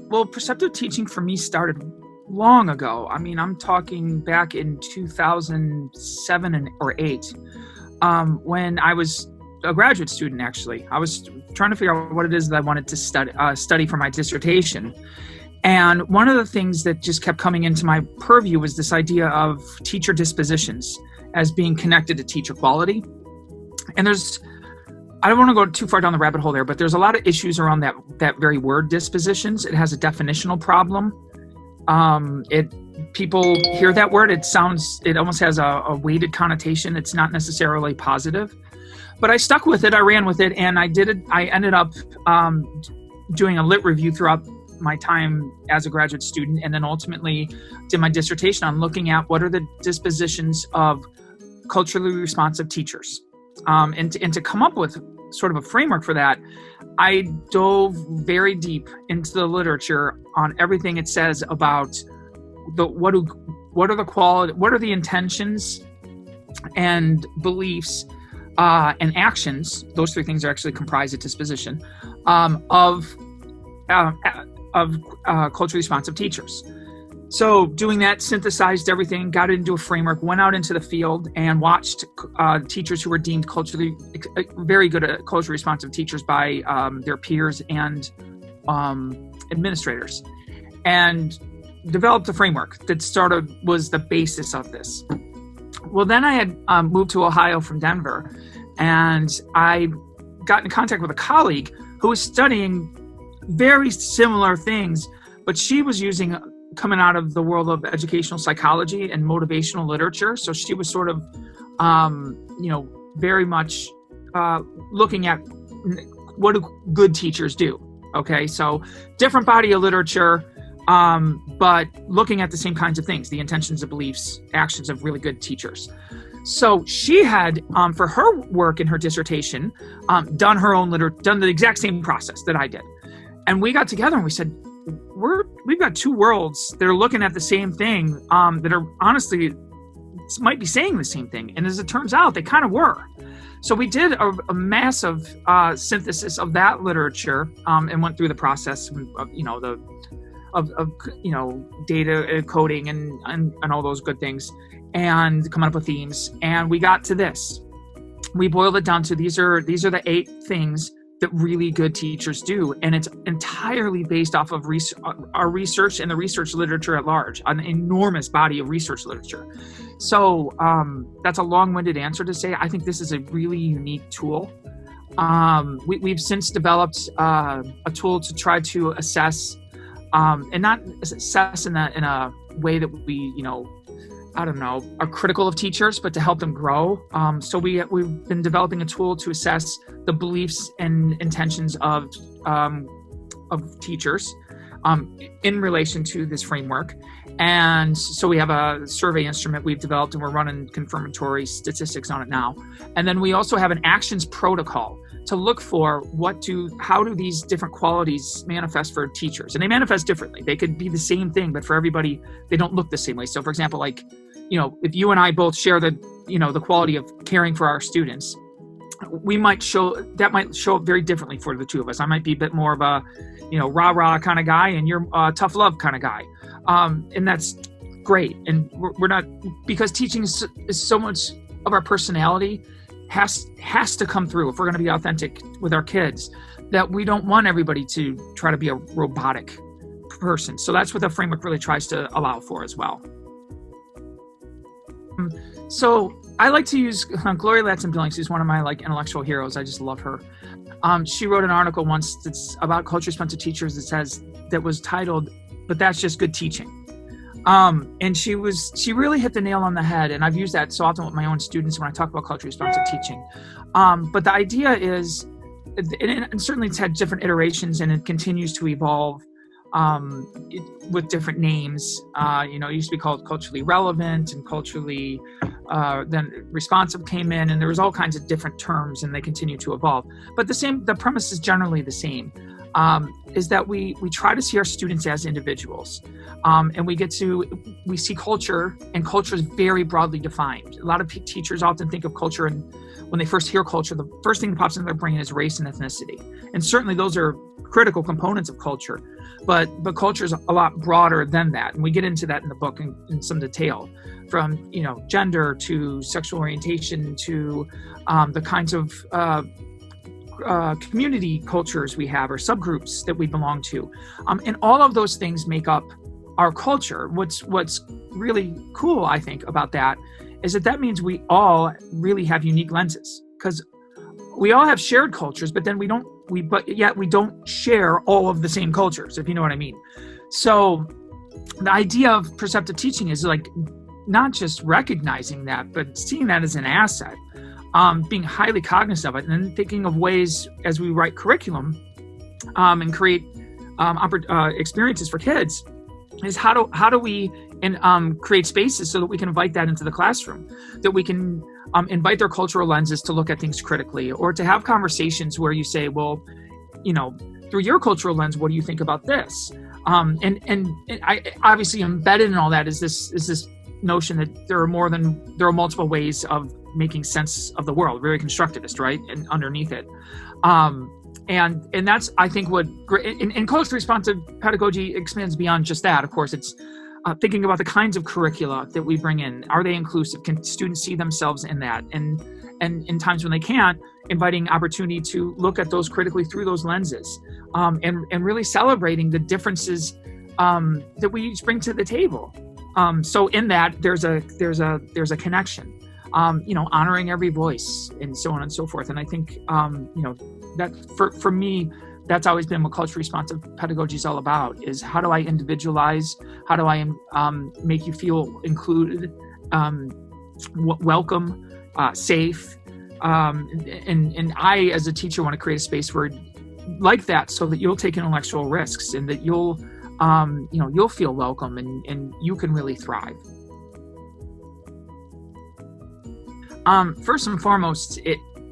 Well, perceptive teaching for me started long ago. I mean, I'm talking back in 2007 or 8, when I was a graduate student, actually. I was trying to figure out what it is that I wanted to study for my dissertation. And one of the things that just kept coming into my purview was this idea of teacher dispositions as being connected to teacher quality. And I don't want to go too far down the rabbit hole there, but there's a lot of issues around that very word, dispositions. It has a definitional problem. People hear that word, it almost has a weighted connotation. It's not necessarily positive, but I stuck with it. I ran with it, and I ended up doing a lit review throughout my time as a graduate student, and then ultimately did my dissertation on looking at what are the dispositions of culturally responsive teachers. And to come up with sort of a framework for that, I dove very deep into the literature on everything it says about what are the intentions and beliefs and actions. Those three things are actually comprised of disposition of culturally responsive teachers. So doing that, synthesized everything, got it into a framework, went out into the field and watched teachers who were deemed very good at culturally responsive teachers by their peers and administrators, and developed a framework that was the basis of this. Well, then I had moved to Ohio from Denver, and I got in contact with a colleague who was studying very similar things, but she was coming out of the world of educational psychology and motivational literature. So she was sort of, very much looking at what do good teachers do. Okay, so different body of literature, but looking at the same kinds of things, the intentions, the beliefs, actions of really good teachers. So she had, for her work in her dissertation, done the exact same process that I did. And we got together and we said, we've got two worlds that are looking at the same thing, that are honestly might be saying the same thing. And as it turns out, they kind of were. So we did a massive synthesis of that literature, and went through the process of data coding and all those good things, and coming up with themes. And we got to this. We boiled it down to these are the 8 things that really good teachers do, and it's entirely based off of our research and the research literature at large, an enormous body of research literature. So that's a long-winded answer to say I think this is a really unique tool. We've since developed a tool to try to assess, and not assess in a way that we are critical of teachers, but to help them grow. So we've been developing a tool to assess the beliefs and intentions of teachers in relation to this framework. And so we have a survey instrument we've developed, and we're running confirmatory statistics on it now. And then we also have an actions protocol to look for how do these different qualities manifest for teachers. And they manifest differently. They could be the same thing, but for everybody, they don't look the same way. So for example, if you and I both share the quality of caring for our students, might show up very differently for the two of us. I might be a bit more of a, rah-rah kind of guy, and you're a tough love kind of guy. And that's great. And we're not, because teaching is so much of our personality has to come through if we're going to be authentic with our kids, that we don't want everybody to try to be a robotic person. So that's what the framework really tries to allow for as well. So I like to use Gloria Ladson-Billings, who's one of my intellectual heroes. I just love her. She wrote an article once that's about culturally responsive teachers that was titled, "But That's Just Good Teaching." And she really hit the nail on the head. And I've used that so often with my own students when I talk about culturally responsive teaching. But the idea is, and certainly it's had different iterations and it continues to evolve. with different names. It used to be called culturally relevant, and culturally then responsive came in, and there was all kinds of different terms, and they continue to evolve. But the premise is generally the same, is that we try to see our students as individuals, and we see culture, and culture is very broadly defined. A lot of teachers often think of culture, and when they first hear culture, the first thing that pops into their brain is race and ethnicity, and certainly those are critical components of culture. But culture is a lot broader than that, and we get into that in the book in some detail, from gender to sexual orientation to the kinds of community cultures we have, or subgroups that we belong to, and all of those things make up our culture. What's really cool, I think, about that is that means we all really have unique lenses, because we all have shared cultures, but then yet we don't share all of the same cultures, if you know what I mean. So the idea of perceptive teaching is like not just recognizing that, but seeing that as an asset, being highly cognizant of it, and then thinking of ways as we write curriculum and create experiences for kids, is how do we create spaces so that we can invite that into the classroom, that we can invite their cultural lenses to look at things critically, or to have conversations where you say, well, through your cultural lens, what do you think about this? And I obviously embedded in all that is this notion that there are multiple ways of making sense of the world, very constructivist, right? And underneath it. And that's, I think, what and culturally responsive pedagogy expands beyond just that. Of course, it's thinking about the kinds of curricula that we bring in. Are they inclusive? Can students see themselves in that? And in times when they can't, inviting opportunity to look at those critically through those lenses, and really celebrating the differences that we each bring to the table. So in that, there's a connection. Honoring every voice, and so on and so forth. And I think that for me, that's always been what culturally responsive pedagogy is all about: is how do I individualize? How do I make you feel included, welcome, safe? And I, as a teacher, want to create a space where like that, so that you'll take intellectual risks, and that you'll feel welcome, and you can really thrive. First and foremost,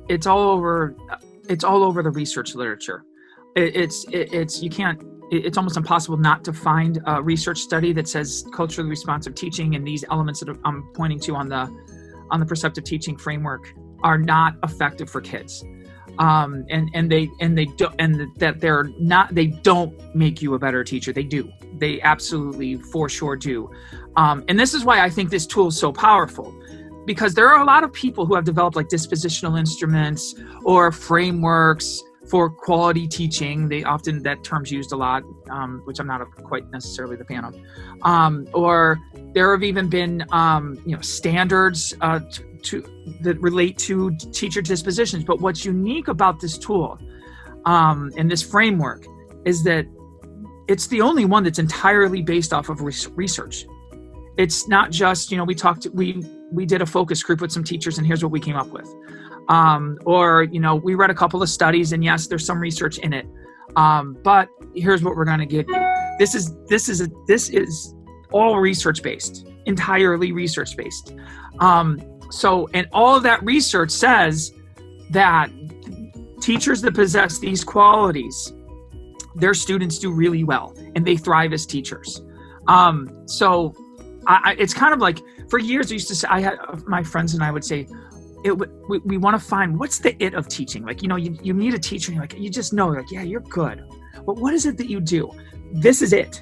it's all over the research literature. It's almost impossible not to find a research study that says culturally responsive teaching and these elements that I'm pointing to on the perceptive teaching framework are not effective for kids. They don't make you a better teacher. They do. They absolutely for sure do. And this is why I think this tool is so powerful. Because there are a lot of people who have developed like dispositional instruments or frameworks for quality teaching. That term's used a lot, which I'm not quite necessarily the fan of. Or there have even been standards that relate to teacher dispositions. But what's unique about this tool and this framework is that it's the only one that's entirely based off of research. It's not just, we did a focus group with some teachers and here's what we came up with. We read a couple of studies, and yes, there's some research in it. But here's what we're going to give you. This is all research based, entirely research based. And all of that research says that teachers that possess these qualities, their students do really well and they thrive as teachers. It's kind of like, for years I used to say, I had my friends and I would say, we want to find what's the it of teaching. Like, you meet a teacher and you just know, like, yeah, you're good. But what is it that you do? This is it.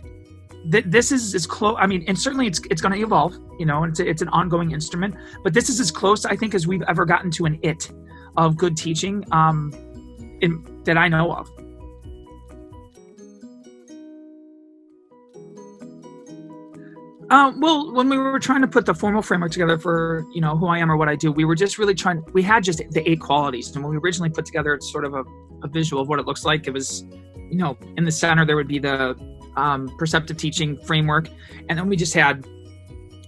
This is as close. I mean, and certainly it's going to evolve, and it's an ongoing instrument, but this is as close, I think, as we've ever gotten to an it of good teaching that I know of. Well, when we were trying to put the formal framework together for, who I am or what I do, we were just really we had just the 8 qualities. And when we originally put together, it's sort of a visual of what it looks like. It was, in the center, there would be the perceptive teaching framework. And then we just had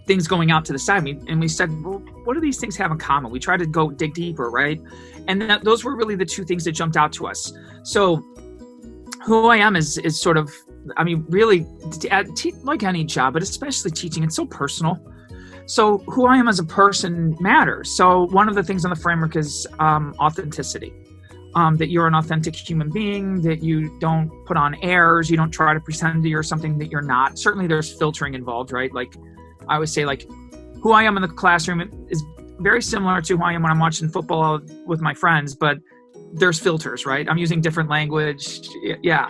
things going out to the side. And we said, well, what do these things have in common? We tried to dig deeper, right? And those were really the 2 things that jumped out to us. So who I am is sort of I mean, really, like any job, but especially teaching, it's so personal. So who I am as a person matters. So one of the things on the framework is authenticity. That you're an authentic human being, that you don't put on airs, you don't try to pretend that you're something that you're not. Certainly there's filtering involved, right? Like I always say, like, who I am in the classroom is very similar to who I am when I'm watching football with my friends, but there's filters, right? I'm using different language. Yeah.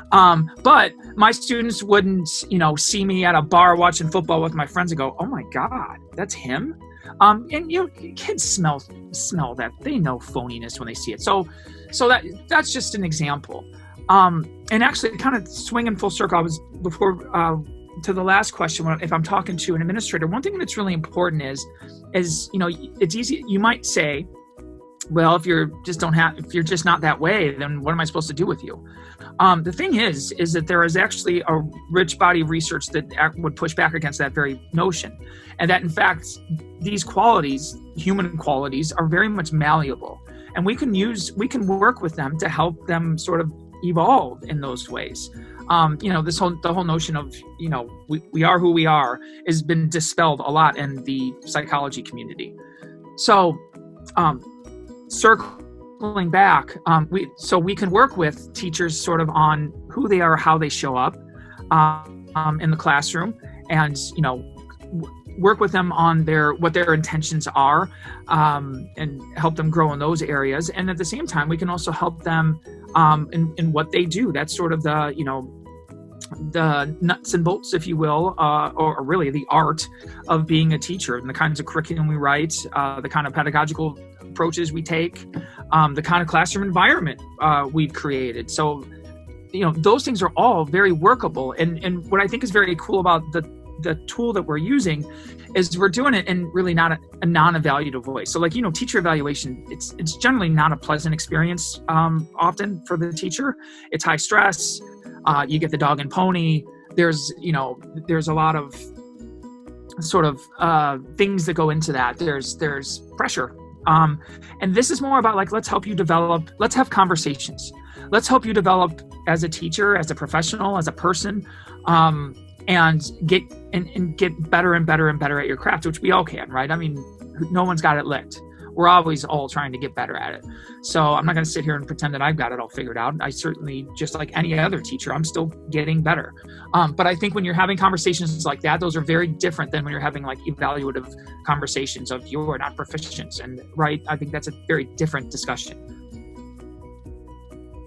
But my students wouldn't, see me at a bar watching football with my friends and go, oh my God, that's him. And kids smell that. They know phoniness when they see it. So that's just an example. And actually kind of swinging full circle, I was before, to the last question, if I'm talking to an administrator, one thing that's really important is, it's easy. You might say, well, if you're just not that way, then what am I supposed to do with you? The thing is that there is actually a rich body of research that would push back against that very notion. And that in fact, these qualities, human qualities, are very much malleable. And we can work with them to help them sort of evolve in those ways. The whole notion of, we are who we are has been dispelled a lot in the psychology community. So, circling back, we can work with teachers sort of on who they are, how they show up in the classroom, and work with them on what their intentions are, and help them grow in those areas. And at the same time, we can also help them in what they do. That's sort of the nuts and bolts, if you will, or really the art of being a teacher, and the kinds of curriculum we write, the kind of pedagogical approaches we take, the kind of classroom environment we've created. So, those things are all very workable. And what I think is very cool about the tool that we're using is we're doing it in really not a non-evaluative voice. So like, teacher evaluation, it's generally not a pleasant experience often for the teacher. It's high stress. You get the dog and pony. There's a lot of sort of things that go into that. There's pressure. And this is more about like, let's help you develop, let's have conversations. Let's help you develop as a teacher, as a professional, as a person, and get better and better and better at your craft, which we all can, right? I mean, no one's got it licked. We're always all trying to get better at it. So I'm not going to sit here and pretend that I've got it all figured out. I certainly, just like any other teacher, I'm still getting better. But I think when you're having conversations like that, those are very different than when you're having like evaluative conversations of you're not proficient. And right, I think that's a very different discussion.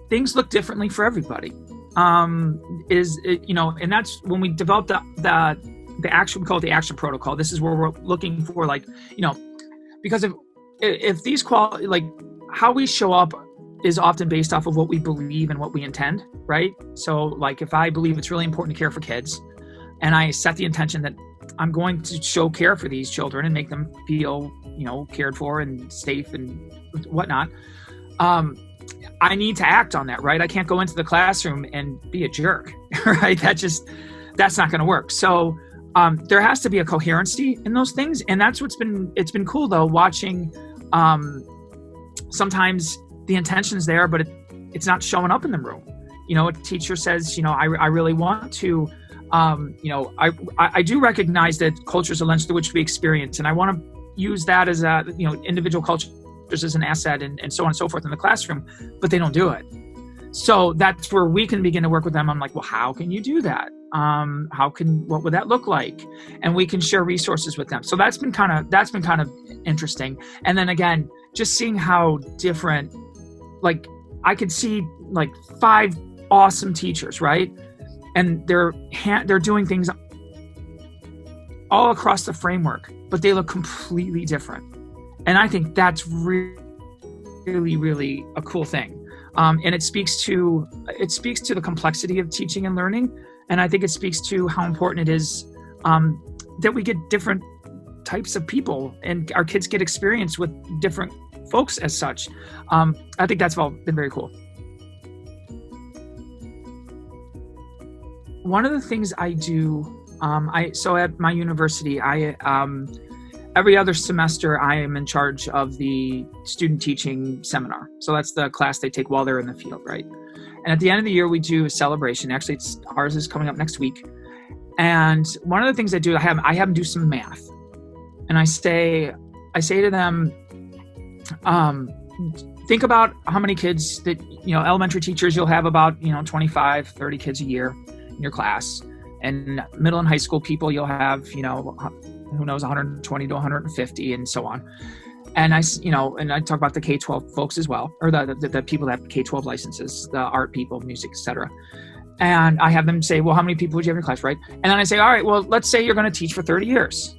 Things look differently for everybody. And that's when we developed the action, we call it the action protocol. This is where we're looking for because if these qualities, like how we show up is often based off of what we believe and what we intend, right? So like if I believe it's really important to care for kids and I set the intention that I'm going to show care for these children and make them feel, cared for and safe and whatnot, I need to act on that, right? I can't go into the classroom and be a jerk, right? That's not going to work. So there has to be a coherency in those things. And that's it's been cool though, watching sometimes the intention's there, but it's not showing up in the room. A teacher says, I really want to, I do recognize that culture is a lens through which we experience. And I want to use that as a, individual culture as an asset and so on and so forth in the classroom, but they don't do it. So that's where we can begin to work with them. I'm like, well, how can you do that? What would that look like? And we can share resources with them. So that's been kind of interesting. And then again, just seeing how different, like I could see like 5 awesome teachers, right? And they're doing things all across the framework, but they look completely different. And I think that's really, really a cool thing. And it speaks to the complexity of teaching and learning. And I think it speaks to how important it is that we get different types of people and our kids get experience with different folks as such. I think that's all been very cool. One of the things I do, so at my university, every other semester, I am in charge of the student teaching seminar. So that's the class they take while they're in the field, right? And at the end of the year, we do a celebration. Actually, ours is coming up next week. And one of the things I do, I have them do some math. And I say to them, think about how many kids that, elementary teachers, you'll have about, 25, 30 kids a year in your class. And middle and high school people, you'll have, who knows, 120 to 150 and so on. And I talk about the K-12 folks as well, or the people that have K-12 licenses, the art people, music, etc. And I have them say, well, how many people would you have in your class, right? And then I say, all right, well, let's say you're going to teach for 30 years.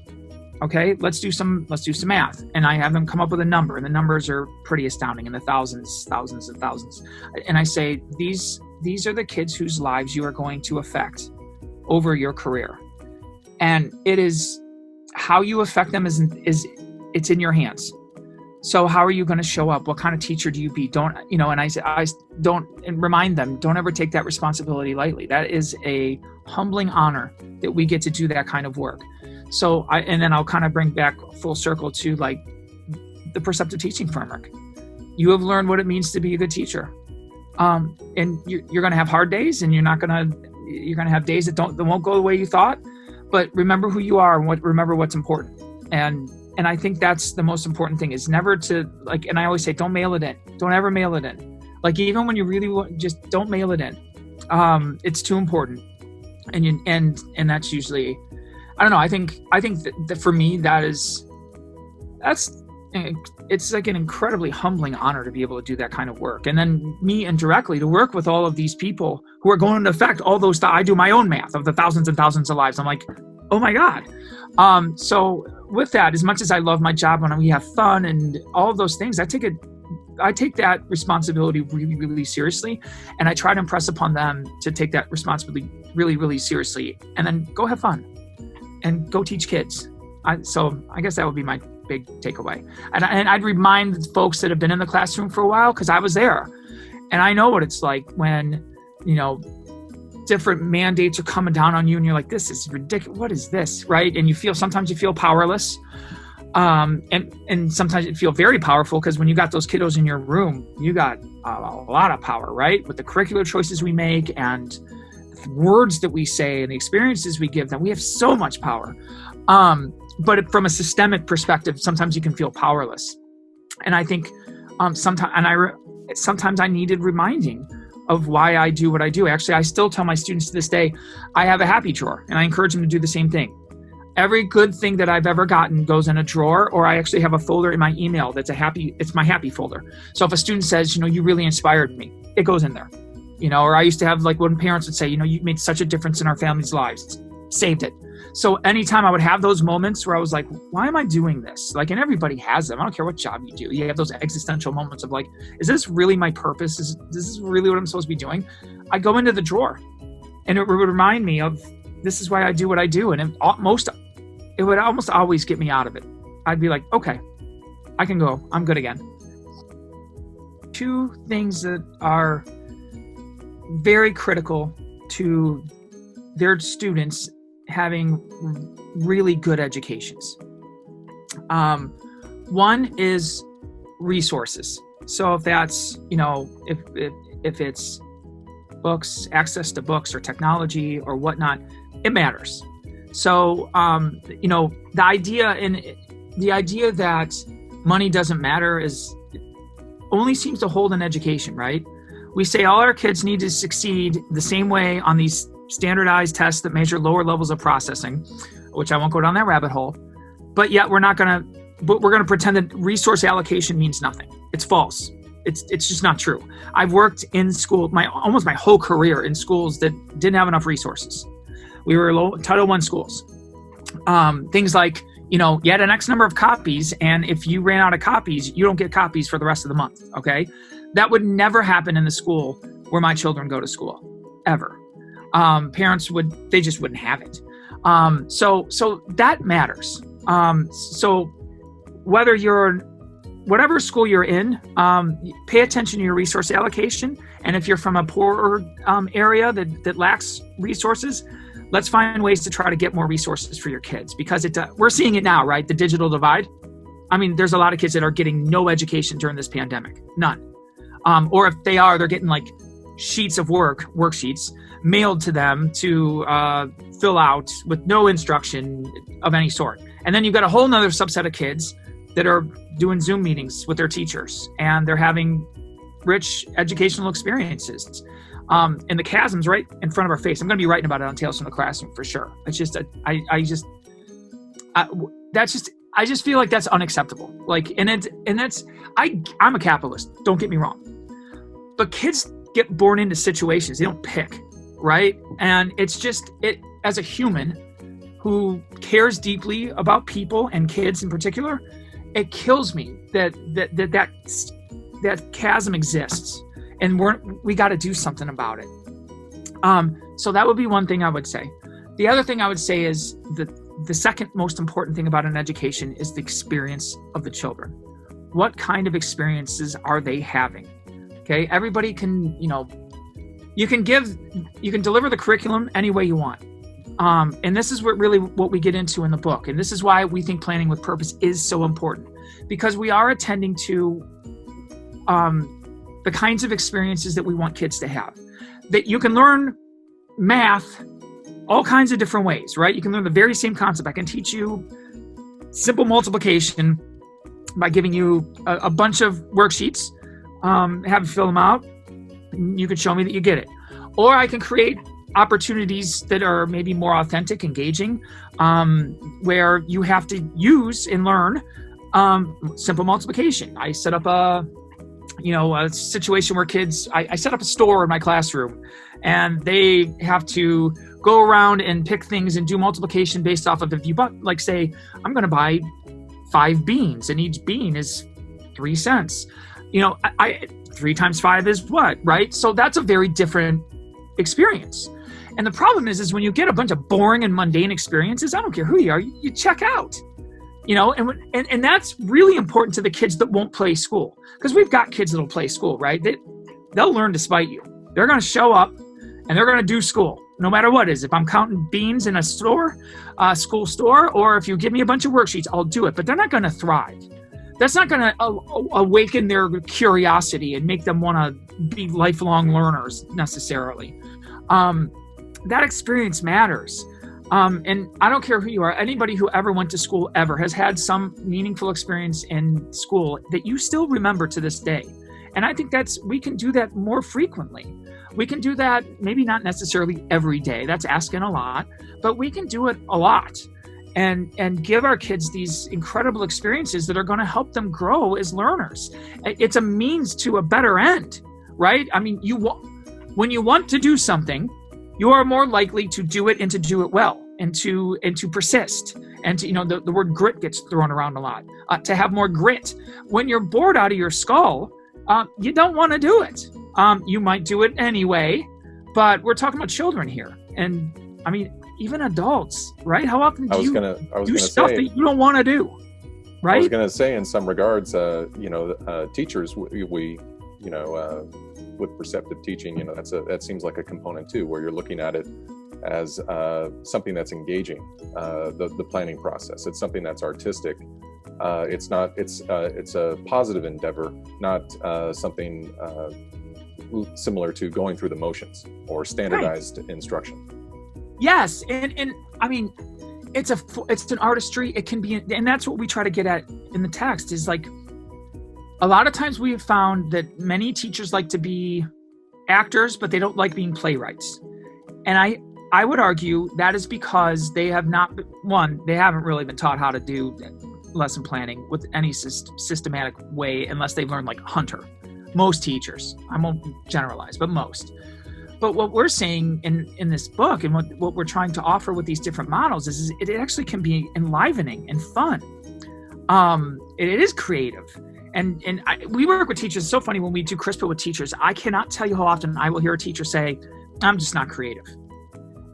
Okay, let's do some math. And I have them come up with a number, and the numbers are pretty astounding, in the thousands and thousands. And I say, these are the kids whose lives you are going to affect over your career. And it is how you affect them is it's in your hands. So how are you going to show up? What kind of teacher do you be? And I don't, and remind them, don't ever take that responsibility lightly. That is a humbling honor that we get to do that kind of work. So and then I'll kind of bring back full circle to like the perceptive teaching framework. You have learned what it means to be a good teacher. And you're going to have hard days, and you're going to have days that won't go the way you thought, but remember who you are and remember what's important. And I think that's the most important thing, is never to and I always say, don't mail it in. Don't ever mail it in. Like, even when you really want, just don't mail it in. It's too important. And that's usually, I don't know. I think that for me, it's like an incredibly humbling honor to be able to do that kind of work. And then me indirectly to work with all of these people who are going to affect all those, I do my own math of the thousands and thousands of lives. I'm like, oh my God. So with that, as much as I love my job when we have fun and all of those things, I take that responsibility really, really seriously. And I try to impress upon them to take that responsibility really, really seriously, and then go have fun and go teach kids. So I guess that would be my big takeaway. And I'd remind folks that have been in the classroom for a while, because I was there, and I know what it's like when, different mandates are coming down on you and you're like, this is ridiculous. What is this? Right. And sometimes you feel powerless. And sometimes you feel very powerful, because when you got those kiddos in your room, you got a lot of power, right? With the curricular choices we make and the words that we say and the experiences we give them, we have so much power. But from a systemic perspective, sometimes you can feel powerless. And I think sometimes I needed reminding of why I do what I do. Actually, I still tell my students to this day, I have a happy drawer, and I encourage them to do the same thing. Every good thing that I've ever gotten goes in a drawer, or I actually have a folder in my email it's my happy folder. So if a student says, you really inspired me, it goes in there. Or I used to have, like, when parents would say, you made such a difference in our family's lives, saved it. So anytime I would have those moments where I was like, why am I doing this? Like, and everybody has them. I don't care what job you do. You have those existential moments of like, is this really my purpose? Is this really what I'm supposed to be doing? I go into the drawer, and it would remind me of, this is why I do what I do. And it would almost always get me out of it. I'd be like, okay, I can go. I'm good again. Two things that are very critical to their students having really good educations. One is resources. So if that's, if it's books, access to books or technology or whatnot, it matters. So, the idea that money doesn't matter only seems to hold in education, right? We say all our kids need to succeed the same way on these standardized tests that measure lower levels of processing, which I won't go down that rabbit hole. But yet we're going to pretend that resource allocation means nothing. It's false. It's just not true. I've worked in school almost my whole career in schools that didn't have enough resources. We were Title I schools. Things like, you had an X number of copies, and if you ran out of copies, you don't get copies for the rest of the month. Okay. That would never happen in the school where my children go to school, ever. Parents they just wouldn't have it. So that matters. So whatever school you're in, pay attention to your resource allocation. And if you're from a poorer area that lacks resources, let's find ways to try to get more resources for your kids, because we're seeing it now, right? The digital divide. I mean, there's a lot of kids that are getting no education during this pandemic, none. Or if they are, they're getting like sheets of worksheets mailed to them to fill out with no instruction of any sort. And then you've got a whole nother subset of kids that are doing Zoom meetings with their teachers, and they're having rich educational experiences. And the chasm's right in front of our face. I'm going to be writing about it on Tales from the Classroom for sure. It's just, I just feel like that's unacceptable. Like, I'm a capitalist. Don't get me wrong, but kids get born into situations. They don't pick, right? And it's just, as a human who cares deeply about people and kids in particular, it kills me that chasm exists, and we got to do something about it. So that would be one thing I would say. The other thing I would say is that the second most important thing about an education is the experience of the children. What kind of experiences are they having? Okay, everybody can, you can deliver the curriculum any way you want. And this is what we get into in the book. And this is why we think planning with purpose is so important, because we are attending to the kinds of experiences that we want kids to have. That you can learn math all kinds of different ways, right? You can learn the very same concept. I can teach you simple multiplication by giving you a bunch of worksheets, have you fill them out. You can show me that you get it. Or I can create opportunities that are maybe more authentic, engaging, where you have to use and learn simple multiplication. I set up a situation where kids, I set up a store in my classroom, and they have to go around and pick things and do multiplication based off of if you bought, like, say, I'm going to buy 5 beans, and each bean is 3 cents. 3 times 5 is what, right? So that's a very different experience. And the problem is when you get a bunch of boring and mundane experiences, I don't care who you are, you check out. And that's really important to the kids that won't play school, because we've got kids that'll play school, right? They'll learn to spite you. They're going to show up and they're going to do school, no matter what it is. If I'm counting beans in a school store, or if you give me a bunch of worksheets, I'll do it. But they're not going to thrive. That's not going to awaken their curiosity and make them want to be lifelong learners necessarily. That experience matters. And I don't care who you are, anybody who ever went to school ever has had some meaningful experience in school that you still remember to this day. And I think we can do that more frequently. We can do that, maybe not necessarily every day. That's asking a lot, but we can do it a lot and give our kids these incredible experiences that are going to help them grow as learners. It's a means to a better end, right? I mean, when you want to do something, you are more likely to do it and to do it well and to persist. And to, the word grit gets thrown around a lot, to have more grit. When you're bored out of your skull, you don't want to do it. You might do it anyway, but we're talking about children here. And I mean, even adults, right? How often do you do stuff that you don't want to do, right? I was going to say, in some regards, teachers, we with perceptive teaching, that seems like a component too, where you're looking at it as something that's engaging, the planning process. It's something that's artistic. It's a positive endeavor, not something similar to going through the motions or standardized instruction. Yes, and I mean, it's an artistry. It can be, and that's what we try to get at in the text, is like, a lot of times we have found that many teachers like to be actors, but they don't like being playwrights. And I would argue that is because they haven't really been taught how to do lesson planning with any systematic way, unless they've learned like Hunter. Most teachers, I won't generalize, but most. But what we're saying in this book, and what we're trying to offer with these different models, is it actually can be enlivening and fun. It is creative. And we work with teachers. It's so funny when we do CRISPR with teachers. I cannot tell you how often I will hear a teacher say, "I'm just not creative."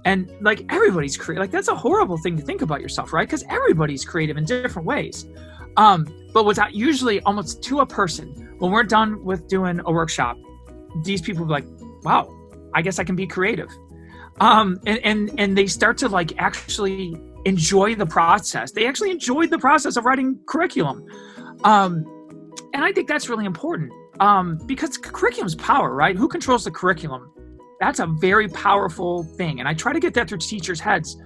And like, everybody's creative. Like, that's a horrible thing to think about yourself, right? Because everybody's creative in different ways. But what's usually almost to a person, when we're done with doing a workshop, these people will be like, "Wow, I guess I can be creative." And they start to like actually enjoy the process. They actually enjoyed the process of writing curriculum. And I think that's really important. because curriculum's power, right? Who controls the curriculum? That's a very powerful thing. And I try to get that through teachers' heads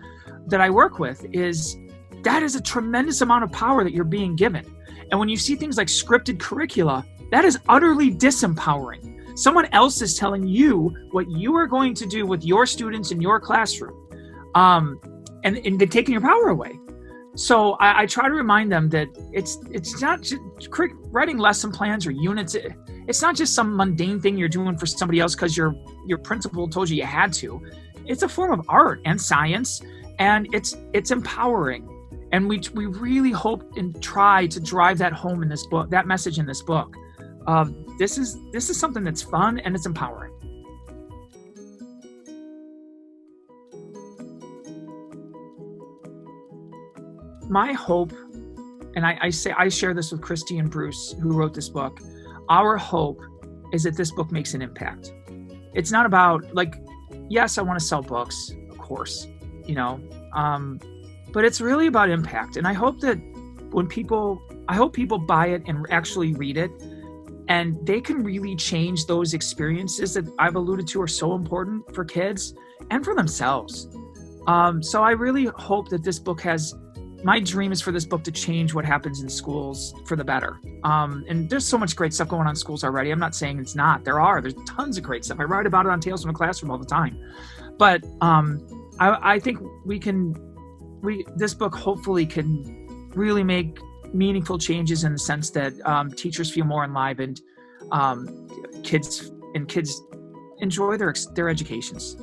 that I work with, is that is a tremendous amount of power that you're being given. And when you see things like scripted curricula, that is utterly disempowering. Someone else is telling you what you are going to do with your students in your classroom. And they're taking your power away. So I try to remind them that it's not just writing lesson plans or units. It's not just some mundane thing you're doing for somebody else because your principal told you had to. It's a form of art and science, and it's empowering. And we really hope and try to drive that home in this book, that message in this book. This is something that's fun and it's empowering. My hope, and I share this with Christy and Bruce, who wrote this book. Our hope is that this book makes an impact. It's not about, like, yes, I want to sell books, of course, but it's really about impact. And I hope that people buy it and actually read it, and they can really change those experiences that I've alluded to are so important for kids and for themselves. So I really hope that this book my dream is for this book to change what happens in schools for the better. And there's so much great stuff going on in schools already. I'm not saying it's not. There's tons of great stuff. I write about it on Tales from the Classroom all the time. But I think this book hopefully can really make meaningful changes in the sense that teachers feel more enlivened, kids enjoy their educations.